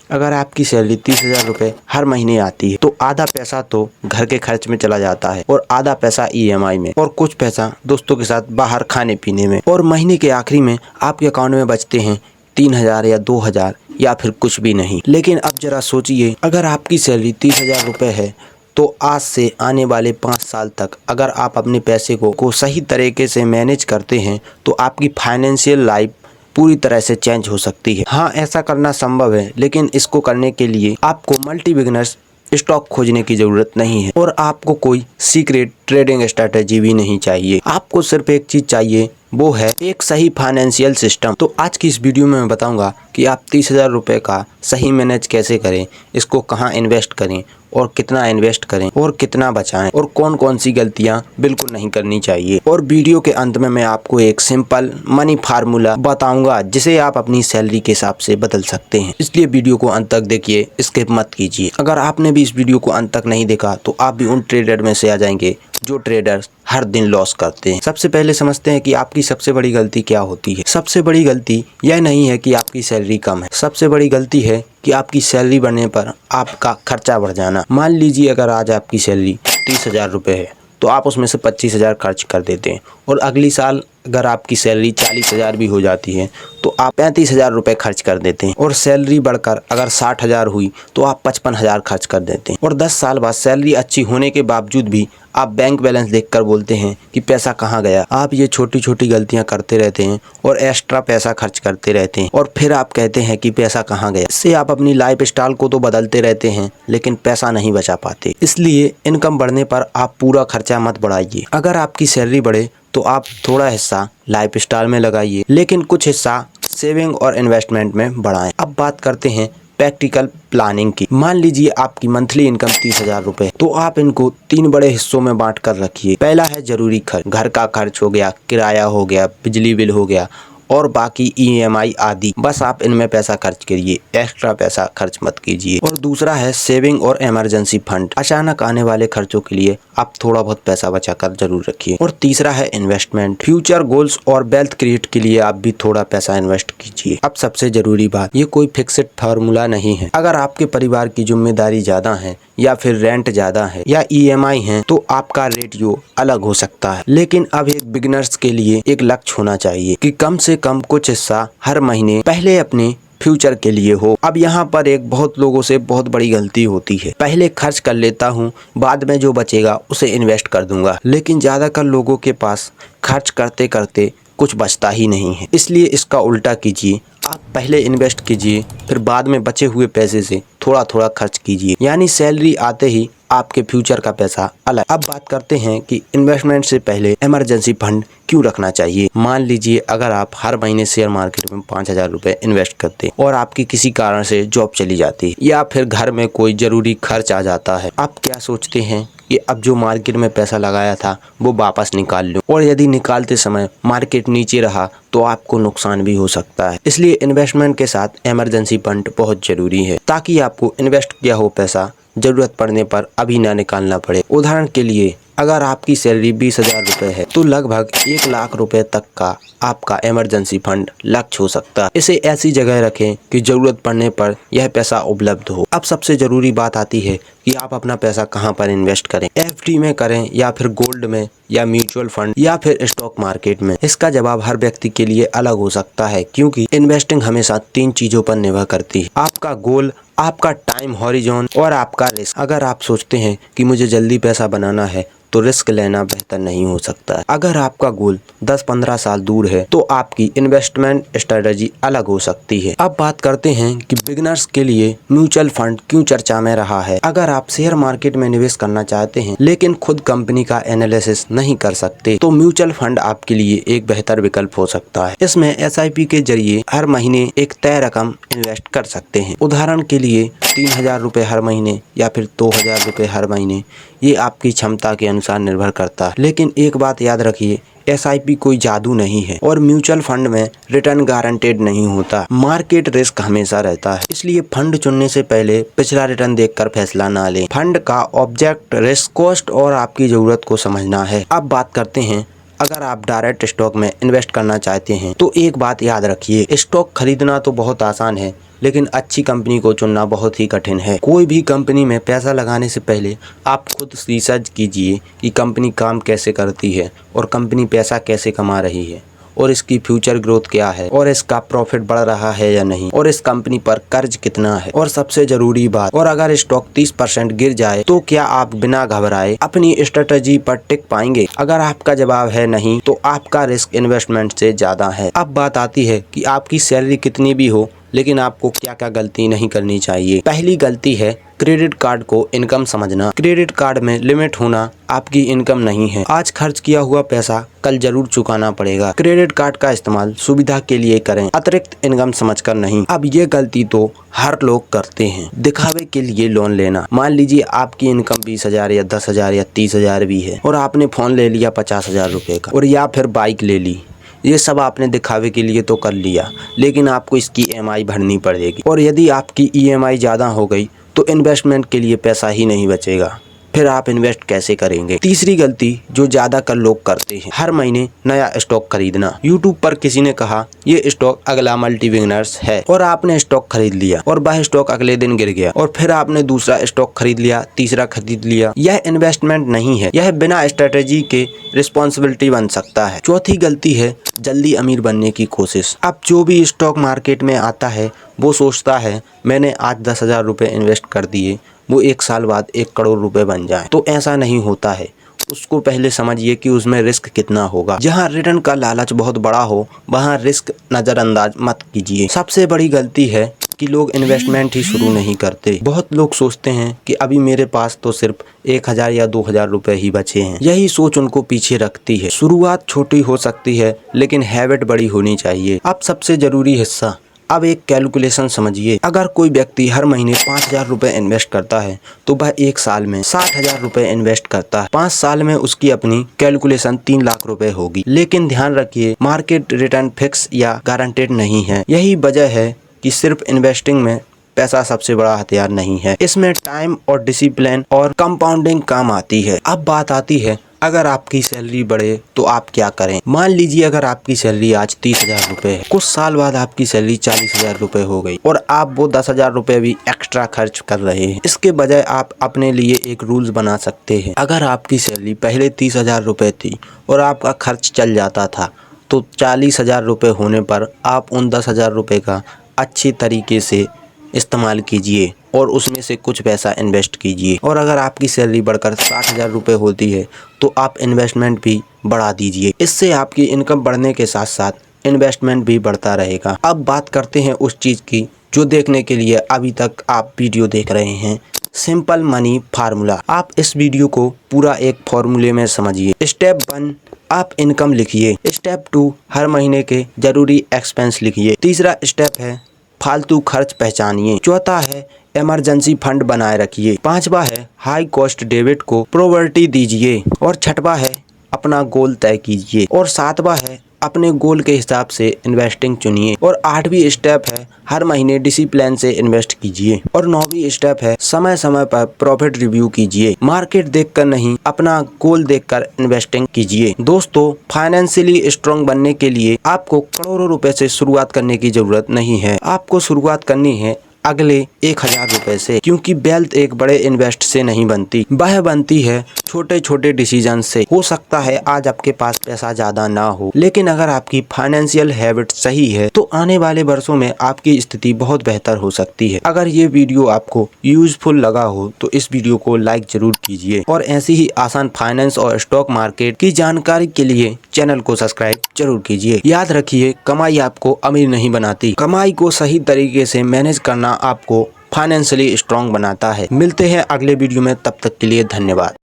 अगर आपकी सैलरी 30,000 रुपये हर महीने आती है तो आधा पैसा तो घर के खर्च में चला जाता है और आधा पैसा ईएमआई में और कुछ पैसा दोस्तों के साथ बाहर खाने पीने में, और महीने के आखिरी में आपके अकाउंट में बचते हैं 3,000 या 2,000 या फिर कुछ भी नहीं। लेकिन अब जरा सोचिए, अगर आपकी सैलरी 30,000 रुपये है तो आज से आने वाले 5 साल तक अगर आप अपने पैसे को सही तरीके से मैनेज करते हैं तो आपकी फाइनेंशियल लाइफ पूरी तरह से चेंज हो सकती है। हाँ, ऐसा करना संभव है, लेकिन इसको करने के लिए आपको मल्टी बिगिनर्स स्टॉक खोजने की जरूरत नहीं है और आपको कोई सीक्रेट ट्रेडिंग स्ट्रेटेजी भी नहीं चाहिए। आपको सिर्फ एक चीज चाहिए, वो है एक सही फाइनेंशियल सिस्टम। तो आज की इस वीडियो में मैं बताऊंगा कि आप 30,000 रुपये का सही मैनेज कैसे करें, इसको कहां इन्वेस्ट करें और कितना इन्वेस्ट करें और कितना बचाएं और कौन कौन सी गलतियां बिल्कुल नहीं करनी चाहिए। और वीडियो के अंत में मैं आपको एक सिंपल मनी फार्मूला बताऊंगा जिसे आप अपनी सैलरी के हिसाब से बदल सकते हैं। इसलिए वीडियो को अंत तक देखिए, स्किप मत कीजिए। अगर आपने भी इस वीडियो को अंत तक नहीं देखा तो आप भी उन ट्रेडर में से आ जाएंगे जो ट्रेडर्स हर दिन लॉस करते हैं। सबसे पहले समझते हैं कि आपकी सबसे बड़ी गलती क्या होती है। सबसे बड़ी गलती यह नहीं है कि आपकी सैलरी कम है, सबसे बड़ी गलती है कि आपकी सैलरी बढ़ने पर आपका खर्चा बढ़ जाना। मान लीजिए अगर आज आपकी सैलरी 30,000 रुपये है तो आप उसमें से 25,000 खर्च कर देते हैं और अगली साल अगर आपकी सैलरी 40,000 भी हो जाती है तो आप 35,000 रुपये खर्च कर देते हैं और सैलरी बढ़कर अगर 60,000 हुई तो आप 55,000 खर्च कर देते हैं और 10 साल बाद सैलरी अच्छी होने के बावजूद भी आप बैंक बैलेंस देखकर बोलते हैं कि पैसा कहाँ गया। आप ये छोटी छोटी गलतियां करते रहते हैं और एक्स्ट्रा पैसा खर्च करते रहते हैं और फिर आप कहते हैं कि पैसा कहाँ गया। इससे आप अपनी लाइफ स्टाइल को तो बदलते रहते हैं लेकिन पैसा नहीं बचा पाते। इसलिए इनकम बढ़ने पर आप पूरा खर्चा मत बढ़ाइए। अगर आपकी सैलरी बढ़े तो आप थोड़ा हिस्सा लाइफ स्टाइल में लगाइए लेकिन कुछ हिस्सा सेविंग और इन्वेस्टमेंट में बढ़ाएं। अब बात करते हैं प्रैक्टिकल प्लानिंग की। मान लीजिए आपकी मंथली इनकम 30,000 रुपये, तो आप इनको 3 बड़े हिस्सों में बांट कर रखिए। पहला है जरूरी खर्च, घर का खर्च हो गया, किराया हो गया, बिजली बिल हो गया और बाकी ईएमआई आदि, बस आप इनमें पैसा खर्च करिए, एक्स्ट्रा पैसा खर्च मत कीजिए। और दूसरा है सेविंग और इमरजेंसी फंड, अचानक आने वाले खर्चों के लिए आप थोड़ा बहुत पैसा बचा कर जरूर रखिए। और तीसरा है इन्वेस्टमेंट, फ्यूचर गोल्स और वेल्थ क्रिएट के लिए आप भी थोड़ा पैसा इन्वेस्ट कीजिए। अब सबसे जरूरी बात, ये कोई फिक्स्ड फार्मूला नहीं है। अगर आपके परिवार की जिम्मेदारी ज्यादा है या फिर रेंट ज्यादा है या ईएमआई है तो आपका रेटियो अलग हो सकता है। लेकिन अब एक बिगिनर्स के लिए एक लक्ष्य होना चाहिए कि कम से कम कुछ हिस्सा हर महीने पहले अपने फ्यूचर के लिए हो। अब यहाँ पर एक बहुत लोगों से बहुत बड़ी गलती होती है, पहले खर्च कर लेता हूँ, बाद में जो बचेगा उसे इन्वेस्ट कर दूंगा। लेकिन ज्यादातर लोगों के पास खर्च करते करते कुछ बचता ही नहीं है। इसलिए इसका उल्टा कीजिए, आप पहले इन्वेस्ट कीजिए फिर बाद में बचे हुए पैसे से थोड़ा थोड़ा खर्च कीजिए, यानी सैलरी आते ही आपके फ्यूचर का पैसा अलग। अब बात करते हैं कि इन्वेस्टमेंट से पहले इमरजेंसी फंड क्यों रखना चाहिए। मान लीजिए अगर आप हर महीने शेयर मार्केट में 5,000 रुपये इन्वेस्ट करते हैं और आपकी किसी कारण से जॉब चली जाती है या फिर घर में कोई जरूरी खर्च आ जाता है, आप क्या सोचते हैं कि अब जो मार्केट में पैसा लगाया था वो वापस निकाल लूं, और यदि निकालते समय मार्केट नीचे रहा तो आपको नुकसान भी हो सकता है। इसलिए इन्वेस्टमेंट के साथ इमरजेंसी फंड बहुत जरूरी है ताकि आपको इन्वेस्ट किया हो पैसा जरूरत पड़ने पर अभी ना निकालना पड़े। उदाहरण के लिए अगर आपकी सैलरी 20,000 रुपये है तो लगभग 1 लाख रुपए तक का आपका इमरजेंसी फंड लक्ष्य हो सकता है। इसे ऐसी जगह रखें कि जरूरत पड़ने पर यह पैसा उपलब्ध हो। अब सबसे जरूरी बात आती है कि आप अपना पैसा कहां पर इन्वेस्ट करें, एफडी में करें या फिर गोल्ड में या म्यूचुअल फंड या फिर स्टॉक मार्केट में। इसका जवाब हर व्यक्ति के लिए अलग हो सकता है क्योंकि इन्वेस्टिंग हमेशा 3 चीजों पर निर्भर करती है, आपका गोल, आपका टाइम हॉरिजॉन और आपका रिस्क। अगर आप सोचते हैं कि मुझे जल्दी पैसा बनाना है तो रिस्क लेना बेहतर नहीं हो सकता है। अगर आपका गोल 10-15 साल दूर है तो आपकी इन्वेस्टमेंट स्ट्रेटजी अलग हो सकती है। अब बात करते हैं कि बिगिनर्स के लिए म्यूचुअल फंड क्यों चर्चा में रहा है। अगर आप शेयर मार्केट में निवेश करना चाहते हैं लेकिन खुद कंपनी का एनालिसिस नहीं कर सकते तो म्यूचुअल फंड आपके लिए एक बेहतर विकल्प हो सकता है। इसमें एसआईपी के जरिए हर महीने एक तय रकम इन्वेस्ट कर सकते हैं। उदाहरण के लिए 3,000 रुपये हर महीने या फिर 2,000 रुपये हर महीने, ये आपकी क्षमता के अनुसार निर्भर करता है। लेकिन एक बात याद रखिए, एसआईपी कोई जादू नहीं है और म्यूचुअल फंड में रिटर्न गारंटेड नहीं होता, मार्केट रिस्क हमेशा रहता है। इसलिए फंड चुनने से पहले पिछला रिटर्न देखकर फैसला ना लें। फंड का ऑब्जेक्ट, रिस्क, कॉस्ट और आपकी जरूरत को समझना है। अब बात करते हैं अगर आप डायरेक्ट स्टॉक में इन्वेस्ट करना चाहते हैं तो एक बात याद रखिए, स्टॉक खरीदना तो बहुत आसान है लेकिन अच्छी कंपनी को चुनना बहुत ही कठिन है। कोई भी कंपनी में पैसा लगाने से पहले आप खुद रिसर्च कीजिए कि कंपनी काम कैसे करती है और कंपनी पैसा कैसे कमा रही है और इसकी फ्यूचर ग्रोथ क्या है और इसका प्रॉफिट बढ़ रहा है या नहीं और इस कंपनी पर कर्ज कितना है। और सबसे जरूरी बात, और अगर स्टॉक 30% गिर जाए तो क्या आप बिना घबराए अपनी स्ट्रेटजी पर टिक पाएंगे? अगर आपका जवाब है नहीं तो आपका रिस्क इन्वेस्टमेंट से ज्यादा है। अब बात आती है कि आपकी सैलरी कितनी भी हो लेकिन आपको क्या क्या गलती नहीं करनी चाहिए। पहली गलती है क्रेडिट कार्ड को इनकम समझना। क्रेडिट कार्ड में लिमिट होना आपकी इनकम नहीं है। आज खर्च किया हुआ पैसा कल जरूर चुकाना पड़ेगा। क्रेडिट कार्ड का इस्तेमाल सुविधा के लिए करें, अतिरिक्त इनकम समझकर नहीं। अब ये गलती तो हर लोग करते हैं, दिखावे के लिए लोन लेना। मान लीजिए आपकी इनकम 20,000 या 10,000 या 30,000 भी है और आपने फोन ले लिया 50,000 रुपए का और या फिर बाइक ले ली। ये सब आपने दिखावे के लिए तो कर लिया लेकिन आपको इसकी EMI भरनी पड़ेगी और यदि आपकी EMI ज़्यादा हो गई तो इन्वेस्टमेंट के लिए पैसा ही नहीं बचेगा। फिर आप इन्वेस्ट कैसे करेंगे? तीसरी गलती जो ज्यादातर लोग करते हैं, हर महीने नया स्टॉक खरीदना। YouTube पर किसी ने कहा ये स्टॉक अगला मल्टी बिलियनर्स है और आपने स्टॉक खरीद लिया और वह स्टॉक अगले दिन गिर गया और फिर आपने दूसरा स्टॉक खरीद लिया, तीसरा खरीद लिया। यह इन्वेस्टमेंट नहीं है, यह बिना स्ट्रेटेजी के रिस्पॉन्सिबिलिटी बन सकता है। चौथी गलती है जल्दी अमीर बनने की कोशिश। अब जो भी स्टॉक मार्केट में आता है वो सोचता है मैंने आज 10,000 रुपए इन्वेस्ट कर दिए, वो 1 साल बाद 1 करोड़ रुपए बन जाए। तो ऐसा नहीं होता है। उसको पहले समझिए कि उसमें रिस्क कितना होगा। जहां रिटर्न का लालच बहुत बड़ा हो वहां रिस्क नज़रअंदाज मत कीजिए। सबसे बड़ी गलती है कि लोग इन्वेस्टमेंट ही शुरू नहीं करते। बहुत लोग सोचते हैं कि अभी मेरे पास तो सिर्फ 1,000 या 2,000 रुपए ही बचे हैं। यही सोच उनको पीछे रखती है। शुरुआत छोटी हो सकती है लेकिन हैबिट बड़ी होनी चाहिए। अब सबसे जरूरी हिस्सा, अब एक कैलकुलेशन समझिए। अगर कोई व्यक्ति हर महीने 5,000 रुपए इन्वेस्ट करता है तो वह 1 साल में 60,000 रुपए इन्वेस्ट करता है। 5 साल में उसकी अपनी कैलकुलेशन 3 लाख रुपए होगी। लेकिन ध्यान रखिए मार्केट रिटर्न फिक्स या गारंटेड नहीं है। यही वजह है कि सिर्फ इन्वेस्टिंग में पैसा सबसे बड़ा हथियार नहीं है, इसमें टाइम और डिसिप्लिन और कंपाउंडिंग काम आती है। अब बात आती है अगर आपकी सैलरी बढ़े तो आप क्या करें? मान लीजिए अगर आपकी सैलरी आज 30,000 रुपए है, कुछ साल बाद आपकी सैलरी 40,000 रुपए हो गई और आप वो 10,000 रुपए भी एक्स्ट्रा खर्च कर रहे हैं। इसके बजाय आप अपने लिए एक रूल्स बना सकते हैं। अगर आपकी सैलरी पहले 30,000 रुपए थी और आपका खर्च चल जाता था तो 40,000 रुपए होने पर आप उन 10,000 रुपए का अच्छी तरीके से इस्तेमाल कीजिए और उसमें से कुछ पैसा इन्वेस्ट कीजिए। और अगर आपकी सैलरी बढ़कर 60,000 रुपए होती है तो आप इन्वेस्टमेंट भी बढ़ा दीजिए। इससे आपकी इनकम बढ़ने के साथ साथ इन्वेस्टमेंट भी बढ़ता रहेगा। अब बात करते हैं उस चीज़ की जो देखने के लिए अभी तक आप वीडियो देख रहे हैं, सिंपल मनी फार्मूला। आप इस वीडियो को पूरा एक फॉर्मूले में समझिए। स्टेप 1 आप इनकम लिखिए। स्टेप 2 हर महीने के जरूरी एक्सपेंस लिखिए। तीसरा स्टेप है फालतू खर्च पहचानिए। चौथा है इमरजेंसी फंड बनाए रखिए। पांचवा है हाई कॉस्ट डेबिट को प्रायोरिटी दीजिए और छठवा है अपना गोल तय कीजिए और सातवां है अपने गोल के हिसाब से इन्वेस्टिंग चुनिए और 8वीं स्टेप है हर महीने डिसिप्लिन से इन्वेस्ट कीजिए और 9वीं स्टेप है समय समय पर प्रॉफिट रिव्यू कीजिए। मार्केट देखकर नहीं, अपना गोल देखकर इन्वेस्टिंग कीजिए। दोस्तों, फाइनेंशियली स्ट्रांग बनने के लिए आपको करोड़ों रुपए से शुरुआत करने की जरूरत नहीं है। आपको शुरुआत करनी है अगले 1,000 रुपए से, क्योंकि वेल्थ एक बड़े इन्वेस्ट से नहीं बनती, वह बनती है छोटे छोटे डिसीजन से। हो सकता है आज आपके पास पैसा ज्यादा ना हो, लेकिन अगर आपकी फाइनेंशियल हैबिट सही है तो आने वाले वर्षों में आपकी स्थिति बहुत बेहतर हो सकती है। अगर ये वीडियो आपको यूजफुल लगा हो तो इस वीडियो को लाइक जरूर कीजिए और ऐसी ही आसान फाइनेंस और स्टॉक मार्केट की जानकारी के लिए चैनल को सब्सक्राइब जरूर कीजिए। याद रखिए, कमाई आपको अमीर नहीं बनाती, कमाई को सही तरीके से मैनेज करना आपको फाइनेंशियली स्ट्रांग बनाता है। मिलते हैं अगले वीडियो में, तब तक के लिए धन्यवाद।